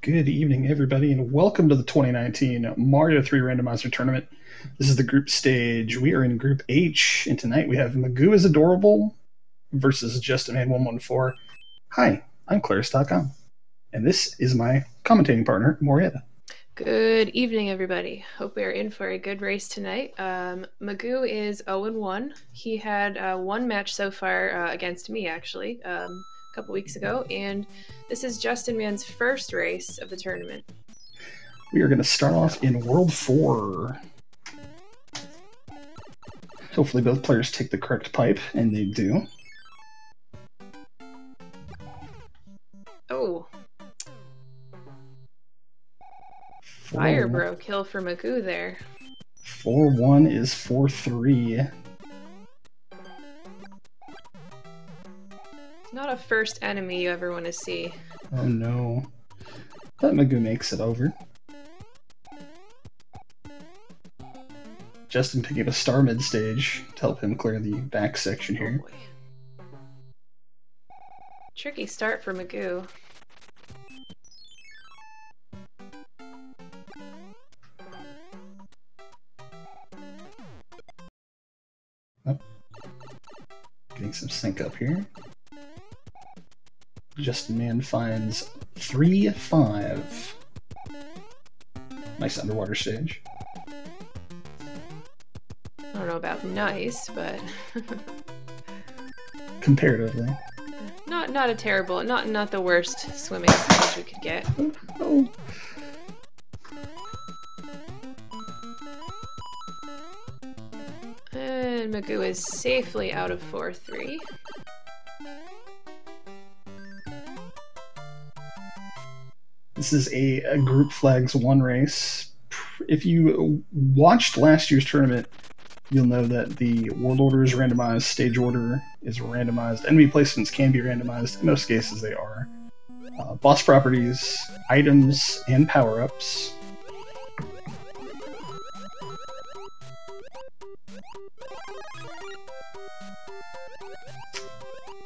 Good evening, everybody, and welcome to the 2019 Mario 3 Randomizer Tournament. This is the group stage. We are in Group H, and tonight we have magooisadorable versus justinman114. Hi, I'm Claris.com, and this is my commentating partner, Morietta. Good evening, everybody. Hope we are in for a good race tonight. Magoo is 0-1. He had one match so far against me, actually, a couple weeks ago, and this is Justin Man's first race of the tournament. We are going to start off in World 4. Hopefully both players take the correct pipe, and they do. Oh. Fire bro kill for Magoo there. 4-1 is 4-3. Not a first enemy you ever want to see. Oh no. But Magoo makes it over. Justin picking up a star mid-stage to help him clear the back section here. Oh boy. Tricky start for Magoo. Oh. Getting some sync up here. Justin Man finds 3-5. Nice underwater stage. I don't know about nice, but comparatively. Not a terrible, not the worst swimming stage we could get. Oh. And Magoo is safely out of 4-3. This is a group flags 1 race. If you watched last year's tournament, you'll know that the world order is randomized, stage order is randomized, enemy placements can be randomized. In most cases, they are. Boss properties, items, and power-ups.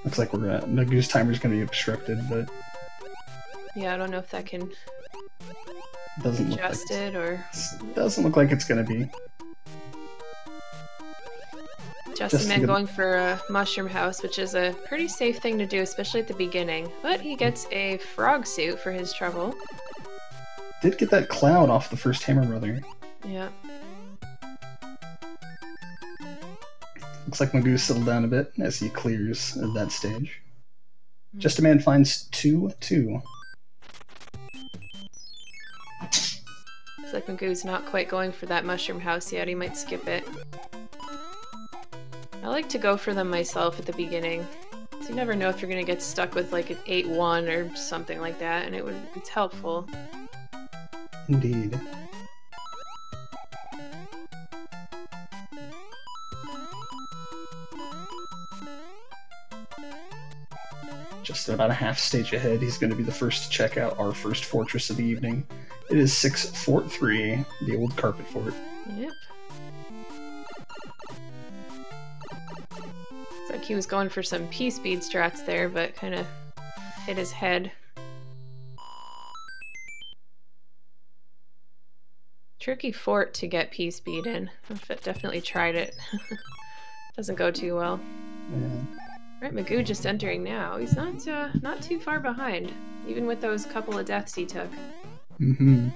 Looks like Magoo's timer's going to be obstructed, but yeah, I don't know if that can doesn't adjust it or doesn't look like it's going to be. Justin Man going for a mushroom house, which is a pretty safe thing to do, especially at the beginning. But he gets a frog suit for his trouble. Did get that cloud off the first Hammer Brother. Yeah. Looks like Magoo settled down a bit as he clears that stage. Justin Man finds 2-2. Looks like Magoo's not quite going for that mushroom house yet. He might skip it. I like to go for them myself at the beginning. So you never know if you're going to get stuck with like an 8-1 or something like that, and it's helpful. Indeed. Just about a half stage ahead, he's going to be the first to check out our first fortress of the evening. It is 6-Fort-3, the old carpet fort. Yep. Looks like he was going for some P-speed strats there, but kind of hit his head. Tricky fort to get P-speed in. I've definitely tried it. Doesn't go too well. Yeah. Right, Magoo just entering now. He's not too far behind, even with those couple of deaths he took. Mm-hmm.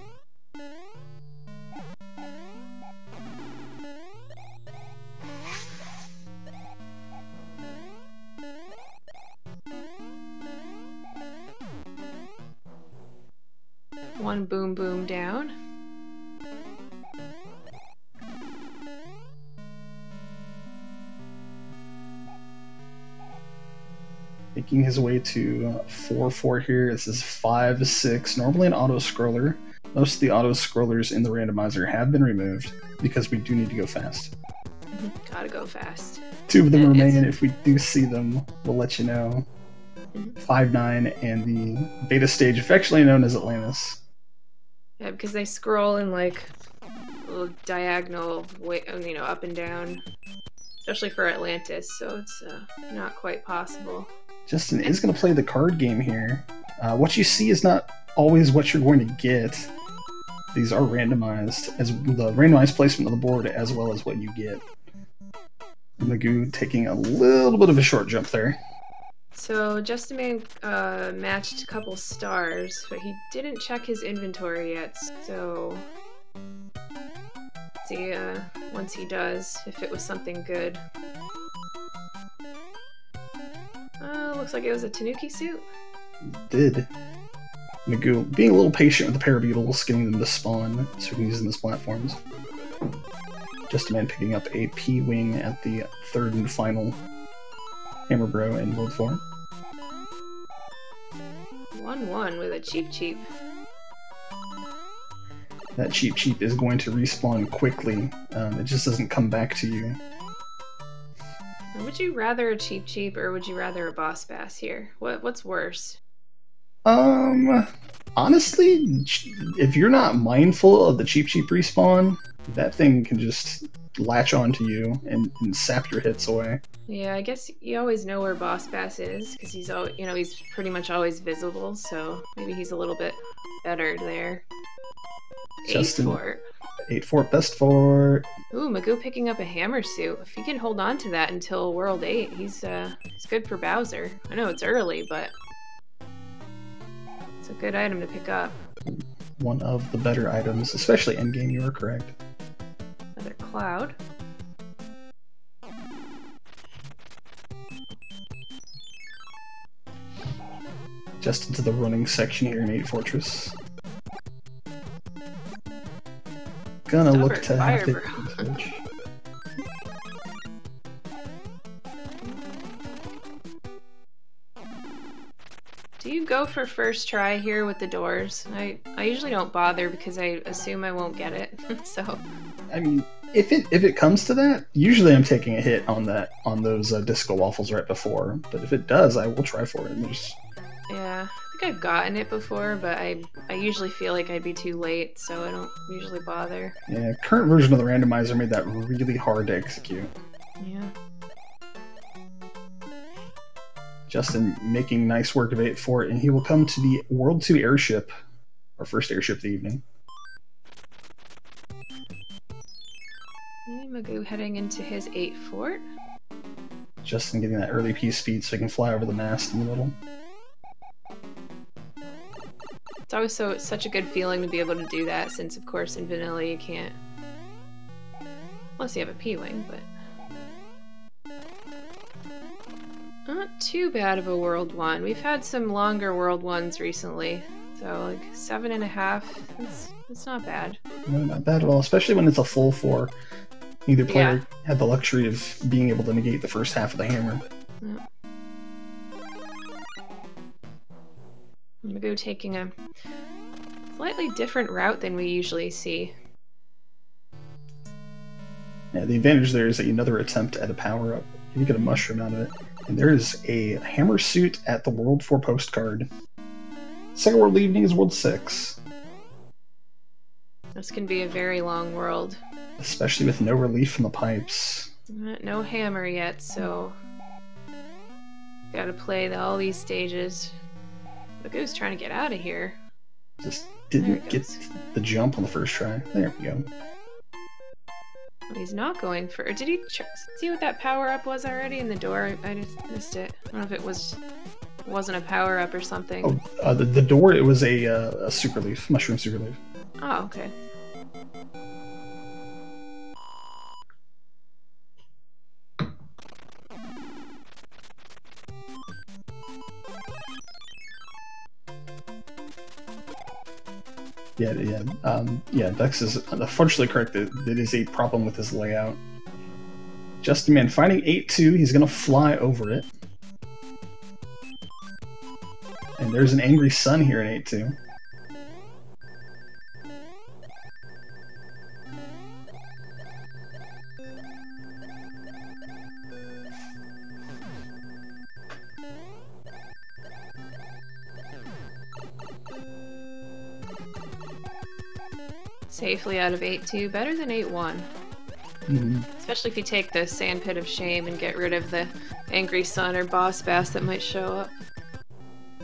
One boom boom down. Making his way to 4-4 here. This is 5-6. Normally an auto-scroller. Most of the auto-scrollers in the randomizer have been removed because we do need to go fast. Gotta go fast. 2 of them remain. If we do see them, we'll let you know. 5-9 and the beta stage, affectionately known as Atlantis. Yeah, because they scroll in like a little diagonal way, up and down, especially for Atlantis. So it's not quite possible. Justin is going to play the card game here. What you see is not always what you're going to get. These are randomized, as the randomized placement of the board as well as what you get. Magoo taking a little bit of a short jump there. So Justin matched a couple stars, but he didn't check his inventory yet, so let's see once he does if it was something good. Looks like it was a Tanuki suit. It did. Magoo being a little patient with the parabeetles, getting them to spawn so we can use them as platforms. Justinman picking up a P-Wing at the third and final Hammer Bro in World 4. 1-1 with a Cheep Cheep. That Cheep Cheep is going to respawn quickly. It just doesn't come back to you. Would you rather a Cheep Cheep or would you rather a Boss Bass here? What's worse? Honestly, if you're not mindful of the Cheep Cheep respawn, that thing can just latch onto you and sap your hits away. Yeah, I guess you always know where Boss Bass is because he's always, he's pretty much always visible. So maybe he's a little bit better there. Justin, 8-fort. 8-fort, best fort. Ooh, Magoo picking up a hammer suit. If he can hold on to that until World 8, he's good for Bowser. I know it's early, but it's a good item to pick up. One of the better items, especially endgame, you are correct. Another cloud. Just into the running section here in 8 Fortress. Gonna look to have to switch. Do you go for first try here with the doors? I usually don't bother because I assume I won't get it. So I mean, if it comes to that, usually I'm taking a hit on those disco waffles right before. But if it does, I will try for it. Yeah, I think I've gotten it before, but I usually feel like I'd be too late, so I don't usually bother. Yeah, current version of the randomizer made that really hard to execute. Yeah. Justin making nice work of 8-fort, and he will come to the World 2 airship, our first airship of the evening. Okay, Magoo heading into his 8-fort. Justin getting that early piece speed so he can fly over the mast in the middle. It's always such a good feeling to be able to do that, since of course in vanilla you can't, unless you have a P-Wing, but not too bad of a World 1. We've had some longer World 1s recently, so like 7.5, it's not bad. No, not bad at all, especially when it's a full 4. Neither player had the luxury of being able to negate the first half of the hammer. Yeah. Magoo taking a slightly different route than we usually see. Yeah, the advantage there is that another attempt at a power-up. You get a mushroom out of it. And there is a hammer suit at the World 4 postcard. Second World Evening is World 6. This can be a very long world. Especially with no relief from the pipes. No hammer yet, so gotta play all these stages. Magoo's trying to get out of here. Just didn't get the jump on the first try. There we go. Well, he's not going for... Did he see what that power-up was already in the door? I just missed it. I don't know if it wasn't a power-up or something. Oh, the door, it was a super leaf. Mushroom super leaf. Oh, okay. Yeah, Dex is unfortunately correct. That is a problem with his layout. Justinman finding 8-2, he's gonna fly over it. And there's an angry sun here in 8-2. Safely out of 8-2, better than 8-1. Especially if you take the Sandpit of Shame and get rid of the Angry Sun or Boss Bass that might show up.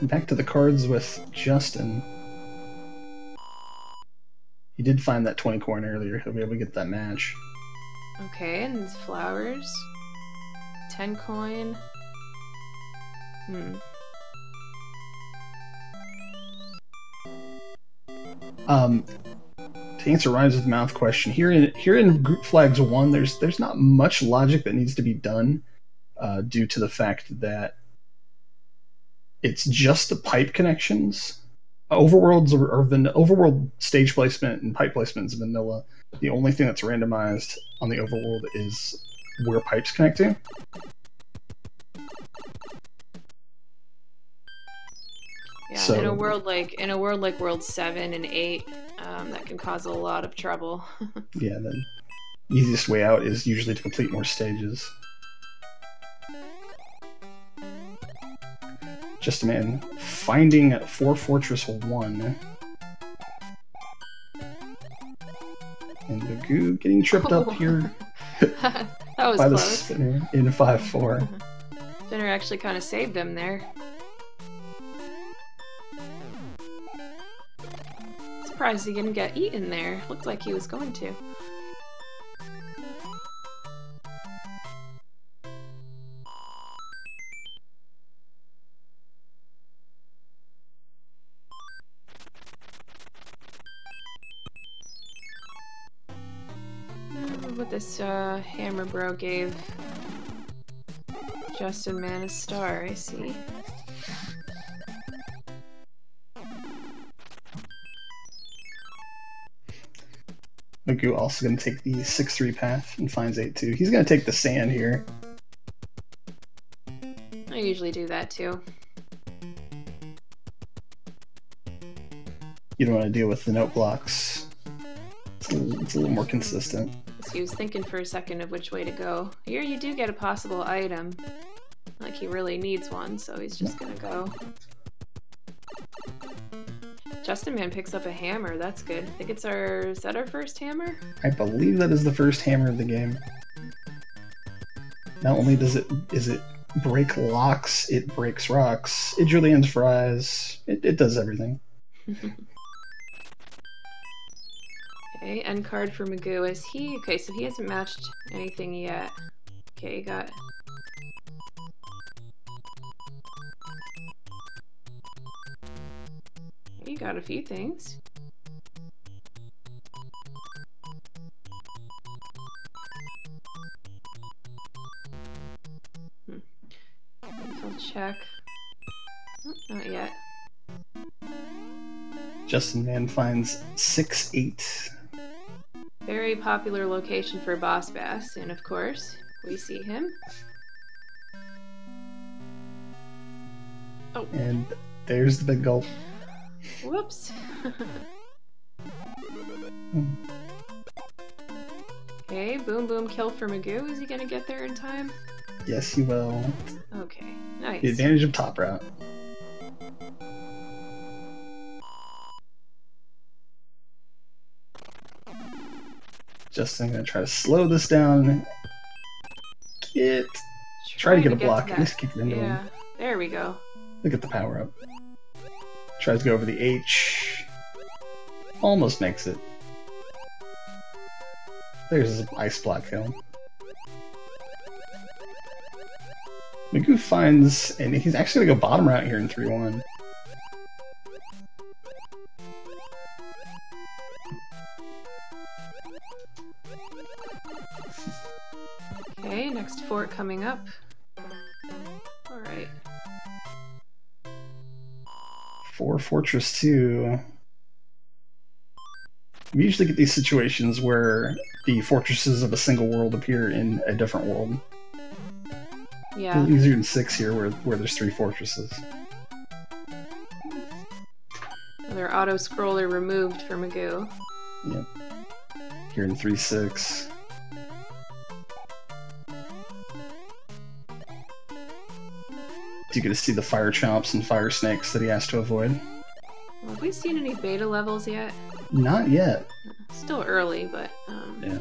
Back to the cards with Justin. He did find that 20 coin earlier. He'll be able to get that match. Okay, and these flowers. 10 coin. To answer Rhymes with Mouth question, here in Group Flags 1, there's not much logic that needs to be done due to the fact that it's just the pipe connections. Overworlds or the overworld stage placement and pipe placement is vanilla. The only thing that's randomized on the overworld is where pipes connect to. Yeah, so, in a world like World 7 and 8, that can cause a lot of trouble. Yeah, the easiest way out is usually to complete more stages. Justinman finding 4 Fortress 1. And Magoo getting tripped up here. That was by close. The spinner in 5-4. Spinner actually kind of saved him there. Surprised he didn't get eaten there. Looked like he was going to. What this Hammer Bro gave Justinman a star, I see. Magoo also going to take the 6-3 path and finds 8-2. He's going to take the sand here. I usually do that too. You don't want to deal with the note blocks. It's a little more consistent. So he was thinking for a second of which way to go. Here you do get a possible item. Like he really needs one, so he's just gonna go. Justinman picks up a hammer, that's good. I think it's is that our first hammer? I believe that is the first hammer of the game. Not only is it break locks, it breaks rocks, it juliennes fries, it does everything. Okay, end card for Magoo. Is he okay? So he hasn't matched anything yet. Okay, got. You got a few things. I'll check. Oh, not yet. Justinman finds 6-8. Very popular location for Boss Bass, and of course, we see him. Oh. And there's the big gulp. Whoops. Okay, boom boom kill for Magoo. Is he gonna get there in time? Yes, he will. Okay, nice. The advantage of top route. Justin gonna try to slow this down. Try to get a block. At least kick it into him. There we go. Look at the power up. Tries to go over the H. Almost makes it. There's his ice block kill. Magoo finds, and he's actually gonna go bottom route here in 3-1. Okay, next fort coming up. Alright. 4 Fortress 2. We usually get these situations where the fortresses of a single world appear in a different world. Yeah. A little easier than 6 here where there's 3 fortresses. Another auto-scroller removed for Magoo. Yep. Here in 3-6. Do you get to see the fire chomps and fire snakes that he has to avoid? Well, have we seen any beta levels yet? Not yet. Still early, but yeah.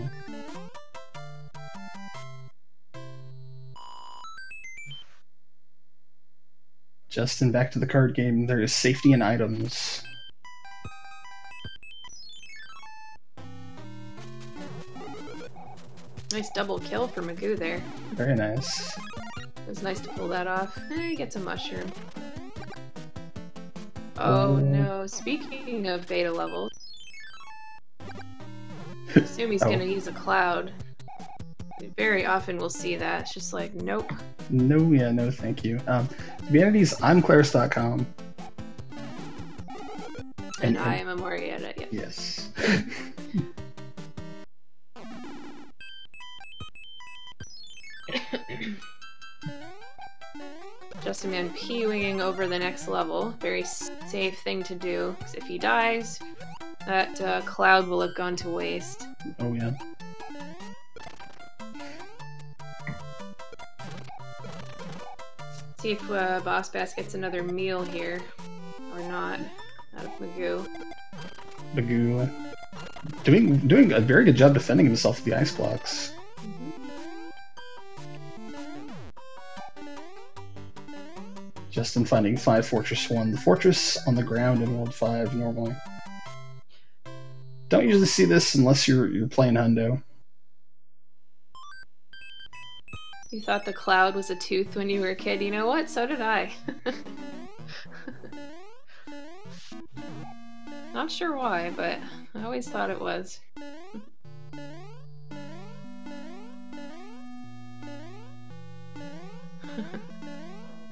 Justin, back to the card game. There is safety and items. Nice double kill for Magoo there. Very nice. It was nice to pull that off. He gets a mushroom. Oh no, speaking of beta levels, I assume he's gonna use a cloud. Very often we'll see that. It's just like, nope. No, yeah, no, thank you. Humanities, I'm Claris.com. And I am Amorietta, yeah. Yes. Justinman P-winging over the next level. Very safe thing to do, because if he dies, that cloud will have gone to waste. Oh, yeah. See if Boss Bass gets another meal here, or not, out of Magoo. Magoo doing a very good job defending himself with the ice blocks. Justin finding 5 Fortress 1. The fortress on the ground in World 5 normally. Don't usually see this unless you're playing Hundo. You thought the cloud was a tooth when you were a kid. You know what? So did I. Not sure why, but I always thought it was.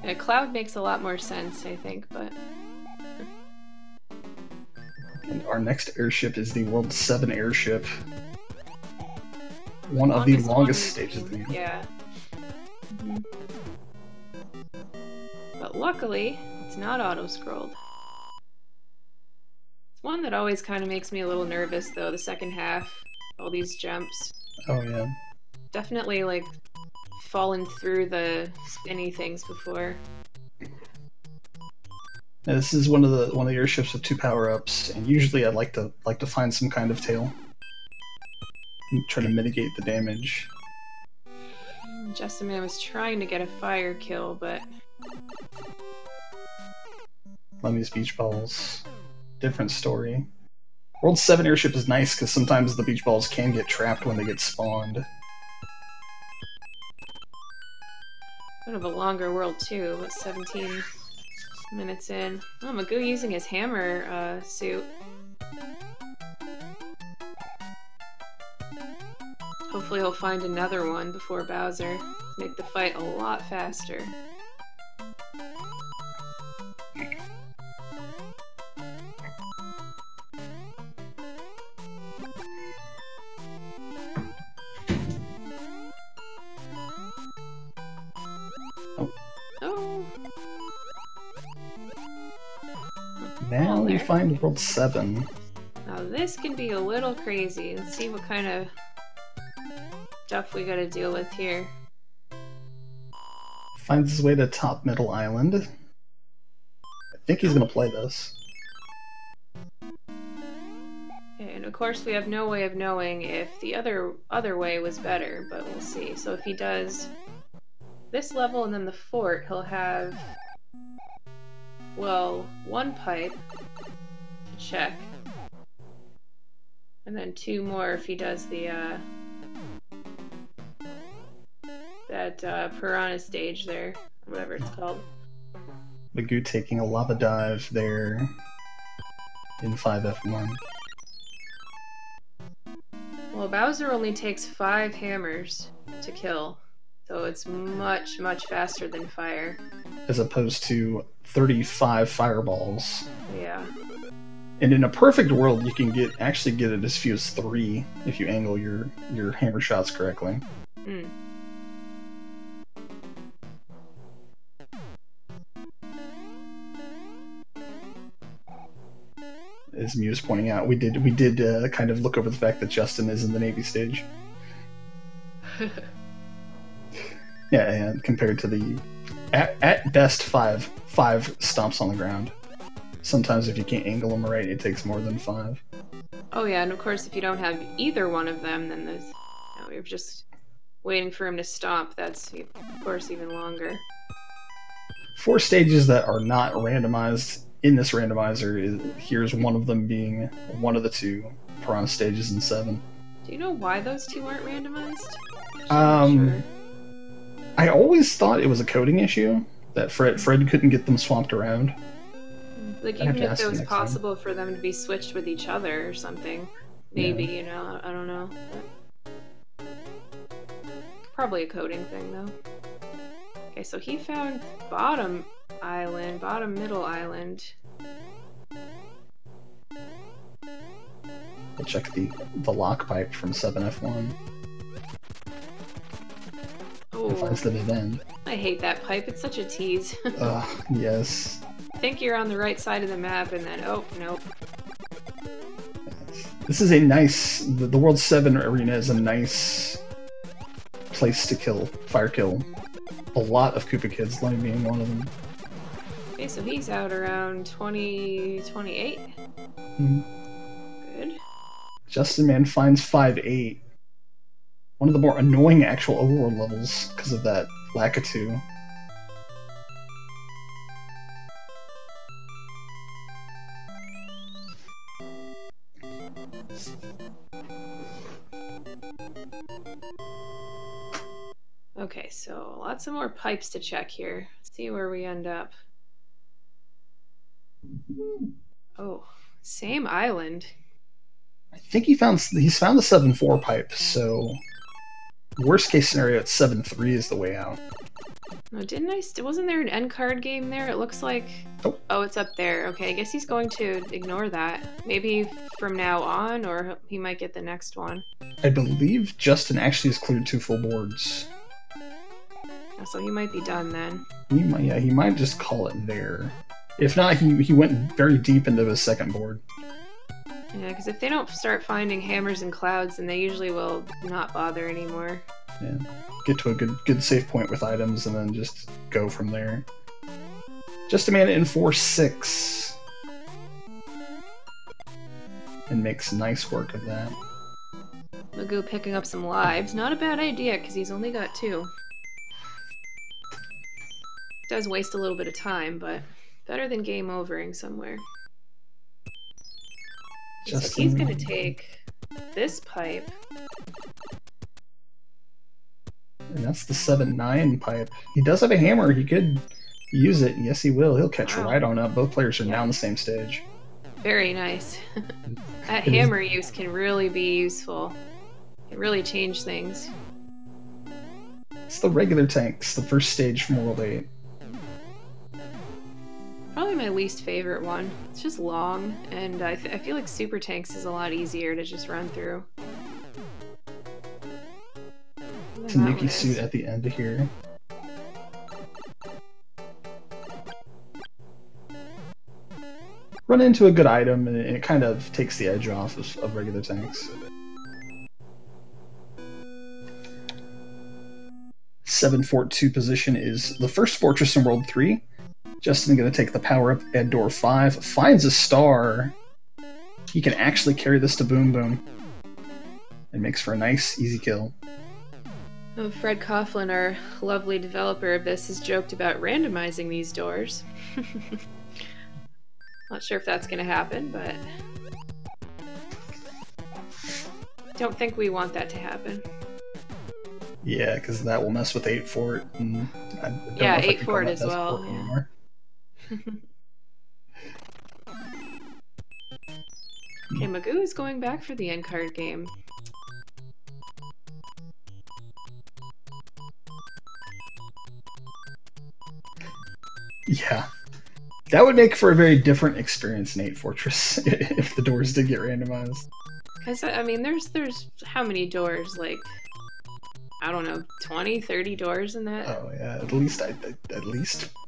Yeah, cloud makes a lot more sense, I think, but... And our next airship is the World 7 airship. One of the longest stages of the game. Yeah. But luckily, it's not auto-scrolled. It's one that always kind of makes me a little nervous, though, the second half. All these jumps. Oh, yeah. Definitely, like, fallen through the spinny things before. Now, this is one of the airships with 2 power-ups, and usually I'd like to find some kind of tail and try to mitigate the damage. Justinman was trying to get a fire kill, but... Lemmy's beach balls. Different story. World 7 airship is nice because sometimes the beach balls can get trapped when they get spawned. Bit of a longer world too, but 17 minutes in. Oh, Magoo using his hammer suit. Hopefully he'll find another one before Bowser. Make the fight a lot faster. Now we find World 7. Now this can be a little crazy. Let's see what kind of stuff we gotta deal with here. Finds his way to top middle island. I think he's gonna play this. Okay, and of course we have no way of knowing if the other way was better, but we'll see. So if he does this level and then the fort, he'll have, well, 1 pipe to check. And then 2 more if he does the, that piranha stage there, whatever it's called. Magoo taking a lava dive there in 5F1. Well, Bowser only takes 5 hammers to kill, so it's much, much faster than fire. As opposed to 35 fireballs. Yeah. And in a perfect world, you can actually get it as few as 3 if you angle your hammer shots correctly. Mm. As Muse pointing out, we did kind of look over the fact that Justin is in the Navy stage. Yeah, and compared to the at best five stomps on the ground. Sometimes if you can't angle them right, it takes more than 5. Oh yeah, and of course if you don't have either one of them, then there's, you're just waiting for him to stomp. That's of course even longer. 4 stages that are not randomized in this randomizer. Here's one of them being one of the 2 piranha stages in 7. Do you know why those 2 aren't randomized? Sure. I always thought it was a coding issue that Fred couldn't get them swapped around. Like, even if it was possible for them to be switched with each other or something. Maybe, Yeah. you know, I don't know. But... probably a coding thing, though. Okay, so he found bottom middle island. We'll check the lock pipe from 7F1. Oh, It finds the dead end. I hate that pipe. It's such a tease. Ugh, yes. Think you're on the right side of the map, and then, oh, nope. This is a nice... The World 7 arena is a nice place to fire kill a lot of Koopa Kids, Lenny being one of them. Okay, so he's out around 28. Mm-hmm. Good. Justin finds 5-8. One of the more annoying actual overworld levels because of that lack of 2. Okay, so lots of more pipes to check here. See where we end up. Oh, same island. I think he's found the 7-4 pipe, so worst case scenario, it's 7-3 is the way out. Oh, wasn't there an end card game there? It looks like... Oh, it's up there. Okay, I guess he's going to ignore that. Maybe from now on, or he might get the next one. I believe Justin actually has cleared 2 full boards. So he might be done then. He might just call it there. If not, he went very deep into his second board. Yeah, because if they don't start finding hammers and clouds, then they usually will not bother anymore. Yeah, get to a good safe point with items and then just go from there. Just a man in 4-6. And makes nice work of that. Magoo picking up some lives. Not a bad idea, because he's only got 2. Does waste a little bit of time, but better than game overing somewhere. So he's going to take this pipe. And that's the 7-9 pipe. He does have a hammer. He could use it. Yes, he will. He'll catch right on up. Both players are now on the same stage. Very nice. That hammer use can really be useful. It really change things. It's the regular tanks, the first stage from World 8. Probably my least favorite one. It's just long, and I feel like Super Tanks is a lot easier to just run through. Tanuki suit at the end of here. Run into a good item, and it kind of takes the edge off of regular tanks. 7-4-2 position is the first fortress in World 3. Justin going to take the power up at door 5. Finds a star. He can actually carry this to Boom Boom. It makes for a nice, easy kill. Oh, Fred Coughlin, our lovely developer of this, has joked about randomizing these doors. Not sure if that's going to happen, but... don't think we want that to happen. Yeah, because that will mess with 8 Fort. And yeah, 8 Fort as well. Yeah. Okay, Magoo is going back for the end card game. Yeah. That would make for a very different experience in 8 Fortress if the doors did get randomized. Because, I mean, there's how many doors? Like, I don't know, 20, 30 doors in that? Oh, yeah, at least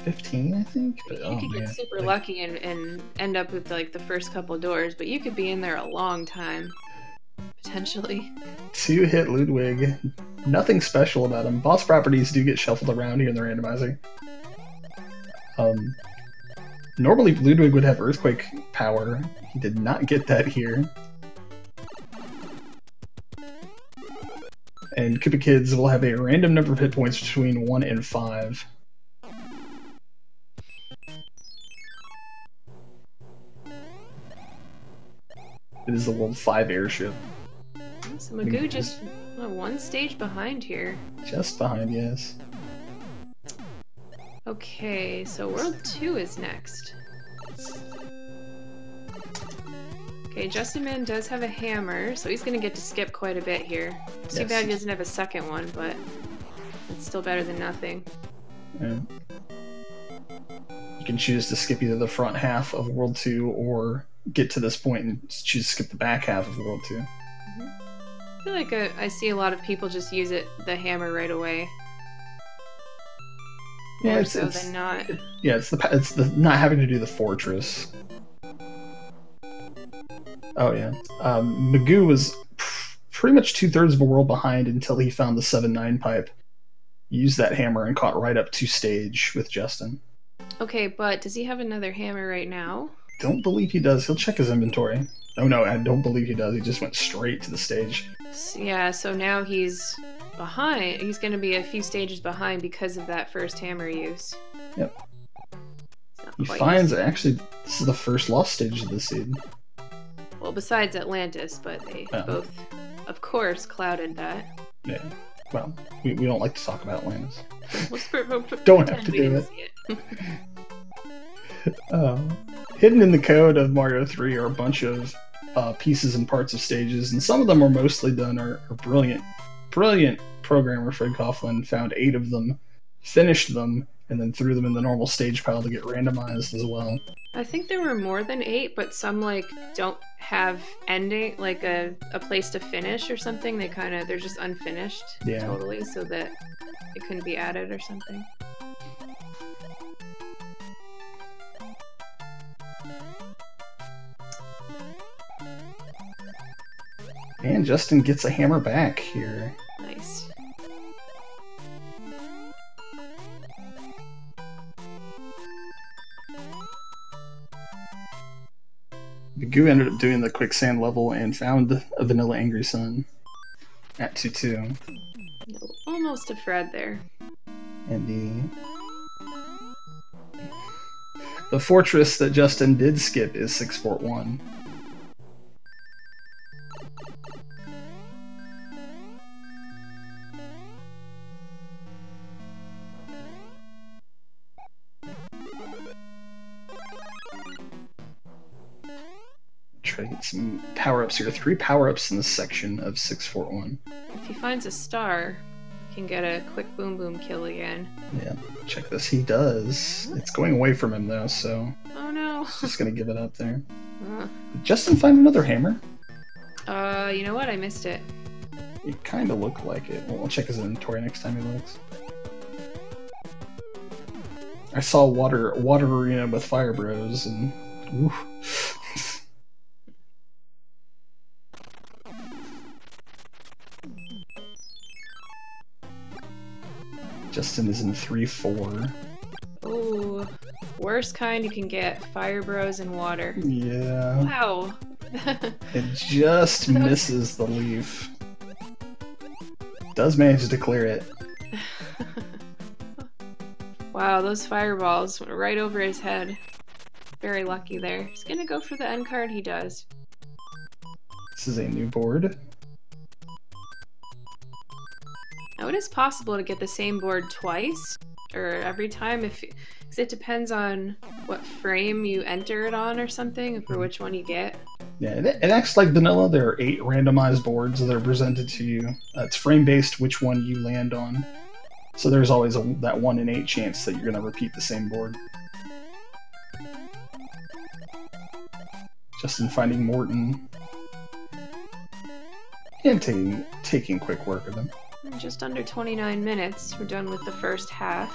15, I think. But, you could get super lucky and end up with, like, the first couple doors, but you could be in there a long time, potentially. 2-hit Ludwig. Nothing special about him. Boss properties do get shuffled around here in the randomizer. Normally Ludwig would have Earthquake power. He did not get that here. And Koopa Kids will have a random number of hit points between 1 and 5. It is the World 5 airship. So Magoo just Oh, one stage behind here. Just behind, yes. Okay, so World 2 is next. Okay, Justin Man does have a hammer, so he's gonna get to skip quite a bit here. It's too bad he doesn't have a second one, but it's still better than nothing. Yeah. You can choose to skip either the front half of World 2 or get to this point and choose to skip the back half of World 2. I feel like I see a lot of people just use the hammer right away. Yeah, it's not. Yeah, it's the not having to do the fortress. Oh yeah, Magoo was pretty much 2/3 of a world behind until he found the 7-9 pipe. He used that hammer and caught right up to stage with Justin. Okay, but does he have another hammer right now? Don't believe he does. He'll check his inventory. Oh no, I don't believe he does. He just went straight to the stage. Yeah, so now he's behind. He's going to be a few stages behind because of that first hammer use. Yep. He finds, actually, this is the first lost stage of the seed. Well, besides Atlantis, but they both, of course, clouded that. Yeah. Well, we don't like to talk about Atlantis. We'll don't have to do it. Hidden in the code of Mario 3 are a bunch of pieces and parts of stages, and some of them are mostly done are brilliant. Brilliant programmer Fred Coughlin found 8 of them, finished them, and then threw them in the normal stage pile to get randomized as well. I think there were more than 8, but some like don't have ending, like a place to finish or something. They're just unfinished totally, so that it couldn't be added or something. And Justin gets a hammer back here. Nice. Magoo ended up doing the quicksand level and found a vanilla angry sun at 2-2. Almost a Fred there. And the fortress that Justin did skip is 641. Try to get some power-ups here. 3 power-ups in this section of 641. If he finds a star, he can get a quick boom boom kill again. Yeah, check this. He does. It's going away from him though, so... Oh no! He's just gonna give it up there. Did Justin find another hammer? You know what? I missed it. It kind of looked like it. Well, I'll check his inventory next time he looks. I saw water arena with Fire Bros and... Ooh. Justin is in 3-4. Oh, worst kind you can get. Fire Bros and water. Yeah. Wow. It just misses the leaf. Does manage to clear it. Wow, those fireballs went right over his head. Very lucky there. He's gonna go for the end card, he does. This is a new board. Now it is possible to get the same board twice, or every time, because it depends on what frame you enter it on or something, for which one you get. Yeah, it acts like vanilla. There are 8 randomized boards that are presented to you. It's frame-based which one you land on. So there's always that 1 in 8 chance that you're going to repeat the same board. Justin finding Morton. And taking quick work of him. Just under 29 minutes, we're done with the first half.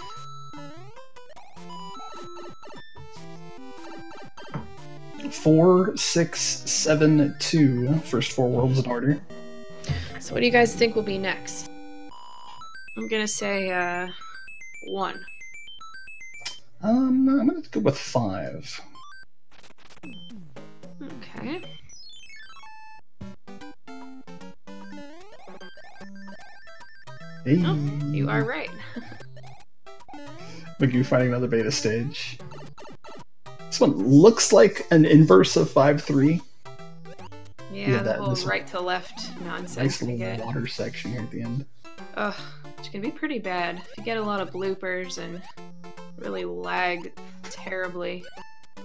Four, 6, 7, 2. First 4 worlds in order. So what do you guys think will be next? I'm gonna say 1. I'm gonna go with 5. Okay. Hey. Oh, you are right. Magoo finding another beta stage. This one looks like an inverse of 5-3. Yeah, the whole right to left nonsense. Nice little water section here at the end. Ugh, which can be pretty bad if you get a lot of bloopers and really lag terribly. Oh,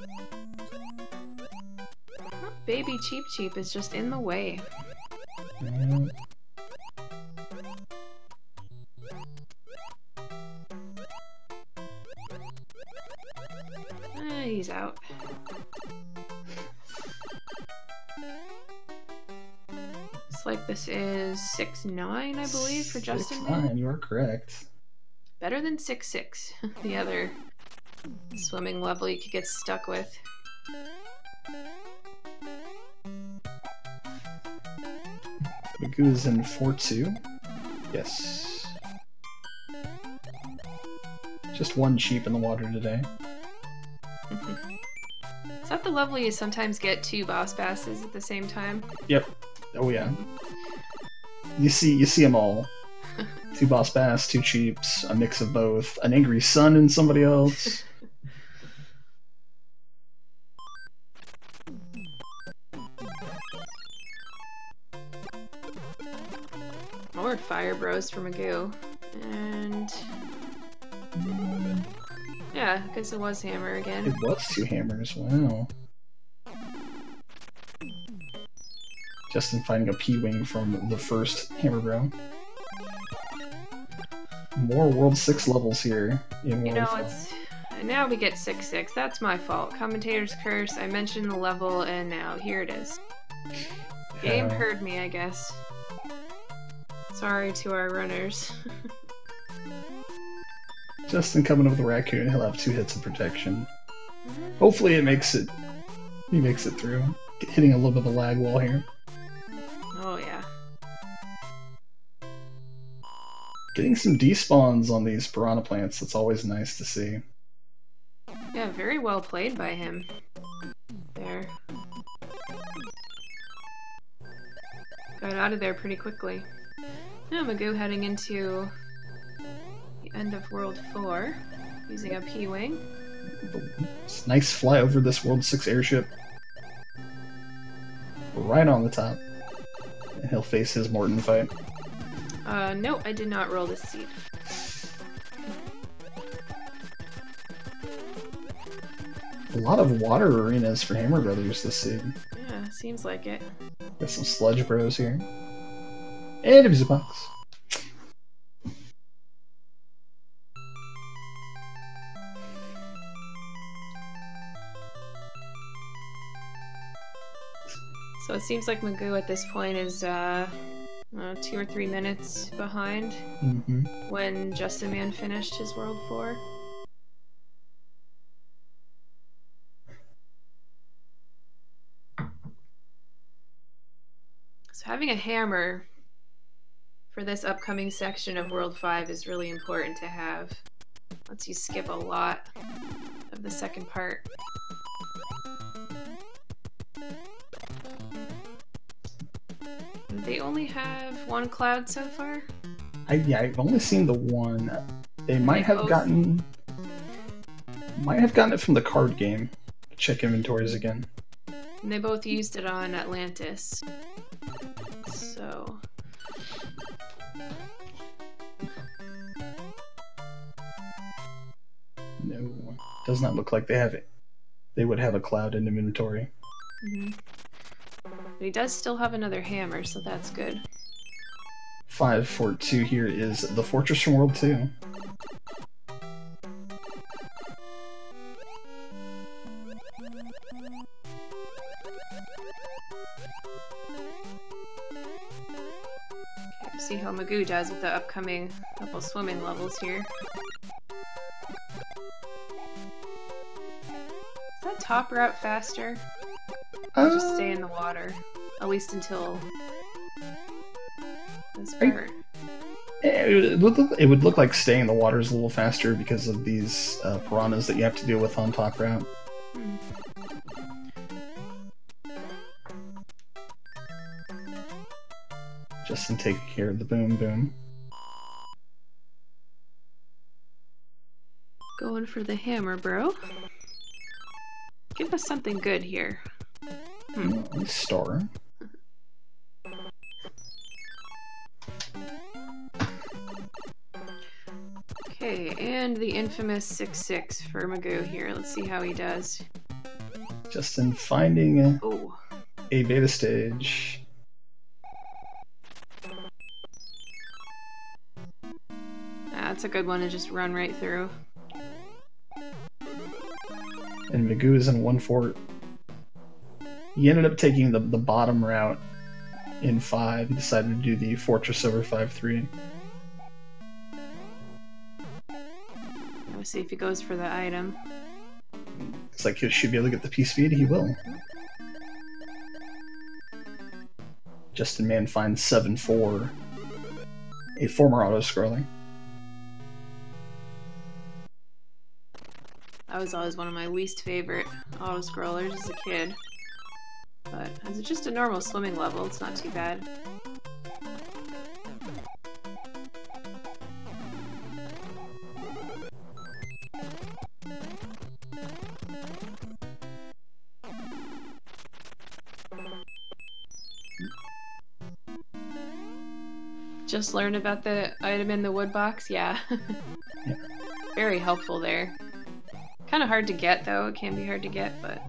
baby Cheep Cheep is just in the way. He's out. Looks like this is 6-9, I believe, for Justin. 6-9, you are correct. Better than 6-6, the other swimming level you could get stuck with. Magoo's in 4-2. Yes. Just one sheep in the water today. Is that the level you sometimes get 2 boss passes at the same time? Yep. Oh yeah. You see them all. 2 boss bass, 2 cheeps, a mix of both, an angry sun and somebody else. More fire bros for Magoo. And yeah, I guess it was hammer again. It was 2 hammers, wow. Justin finding a P-Wing from the first hammer bro. More World 6 levels here in World 5. It's... And now we get 6-6. That's my fault. Commentator's curse. I mentioned the level, and now here it is. Game heard me, I guess. Sorry to our runners. Justin coming up with a raccoon. He'll have 2 hits of protection. Hopefully it makes it. He makes it through. Hitting a little bit of a lag wall here. Oh yeah. Getting some despawns on these piranha plants. That's always nice to see. Yeah, very well played by him. There. Got out of there pretty quickly. Now Magoo heading into the end of World 4, using a P-Wing. It's nice fly over this World 6 airship. Right on the top. And he'll face his Morton fight. No, I did not roll this seed. A lot of water arenas for Hammer Brothers this season. Yeah, seems like it. Got some sludge bros here. And a music box. So it seems like Magoo at this point is 2 or 3 minutes behind when Justin Man finished his World 4. So having a hammer for this upcoming section of World 5 is really important to have. Lets you skip a lot of the second part. They only have 1 cloud so far? Yeah, I've only seen the one. They might have gotten it from the card game. Check inventories again. And they both used it on Atlantis. So... No, does not look like they have it. They would have a cloud in inventory. But he does still have another hammer, so that's good. 542 here is the Fortress from World 2. Okay, see how Magoo does with the upcoming couple swimming levels here. Is that top route faster? Or just stay in the water, at least until this part. It would look like staying in the water is a little faster because of these piranhas that you have to deal with on top route. Justin taking care of the boom boom. Going for the hammer, bro. Give us something good here. Star. And the infamous 6-6 for Magoo here. Let's see how he does. Justin finding Oh. a beta stage. That's a good one to just run right through. And Magoo is in 1 fort. He ended up taking the bottom route in 5. He decided to do the fortress over 5-3. Let's see if he goes for the item. Looks like he should be able to get the piece speed. He will. Justin Man finds 7-4. A former auto-scrolling. That was always one of my least favorite auto-scrollers as a kid. But as just a normal swimming level, it's not too bad. Just learned about the item in the wood box? Yeah. Yeah. Very helpful there. Kind of hard to get, though. It can be hard to get, but...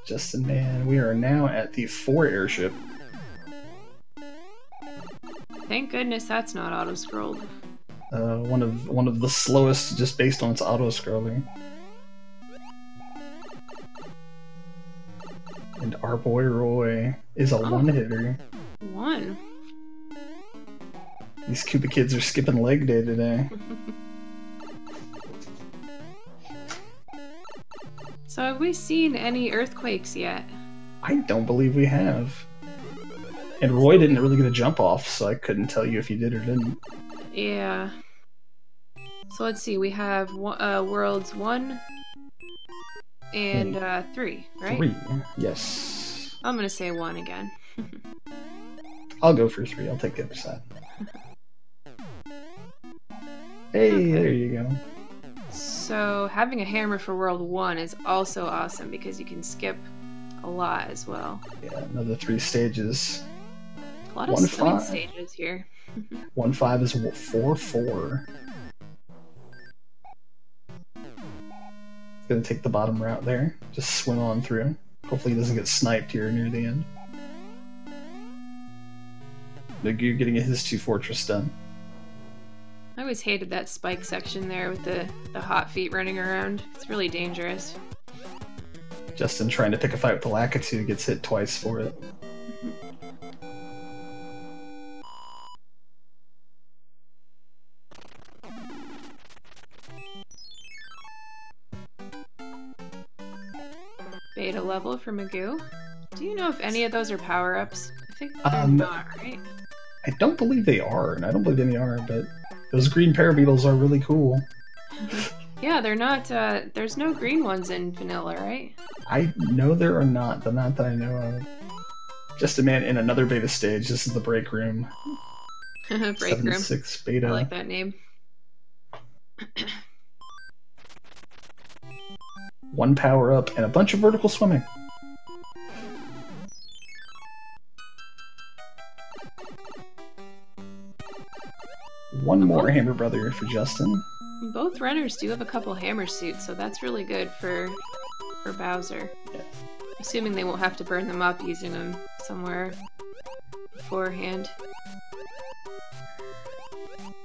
Justin Man, we are now at the 4 airship. Thank goodness that's not auto-scrolled. One of the slowest just based on its auto-scrolling. And our boy Roy is a one-hitter. 1. These Koopa kids are skipping leg day today. So have we seen any earthquakes yet? I don't believe we have. And Roy didn't really get a jump off, so I couldn't tell you if he did or didn't. Yeah. So let's see, we have worlds 1 and 3, right? 3, yes. I'm gonna say 1 again. I'll go for 3, I'll take the other side. Hey, there you go. So having a hammer for world 1 is also awesome because you can skip a lot as well. Yeah, another 3 stages. A lot of swimming stages here. 1-5 is 4-4. Gonna take the bottom route there. Just swim on through. Hopefully he doesn't get sniped here near the end. Magoo getting his 2 fortress done. I always hated that spike section there with the hot feet running around. It's really dangerous. Justin trying to pick a fight with the Lakitu gets hit twice for it. Beta level for Magoo. Do you know if any of those are power-ups? I think they're not, right? I don't believe they are, and I don't believe any are, but those green parabeetles are really cool. Yeah, they're not, there's no green ones in vanilla, right? I know there are not, but not that I know of. Justin Man in another beta stage. This is the break room. Break room. 7-6 beta. I like that name. 1 power up and a bunch of vertical swimming. One more Hammer Brother for Justin. Both runners do have a couple hammer suits, so that's really good for Bowser. Yeah. Assuming they won't have to burn them up using them somewhere beforehand.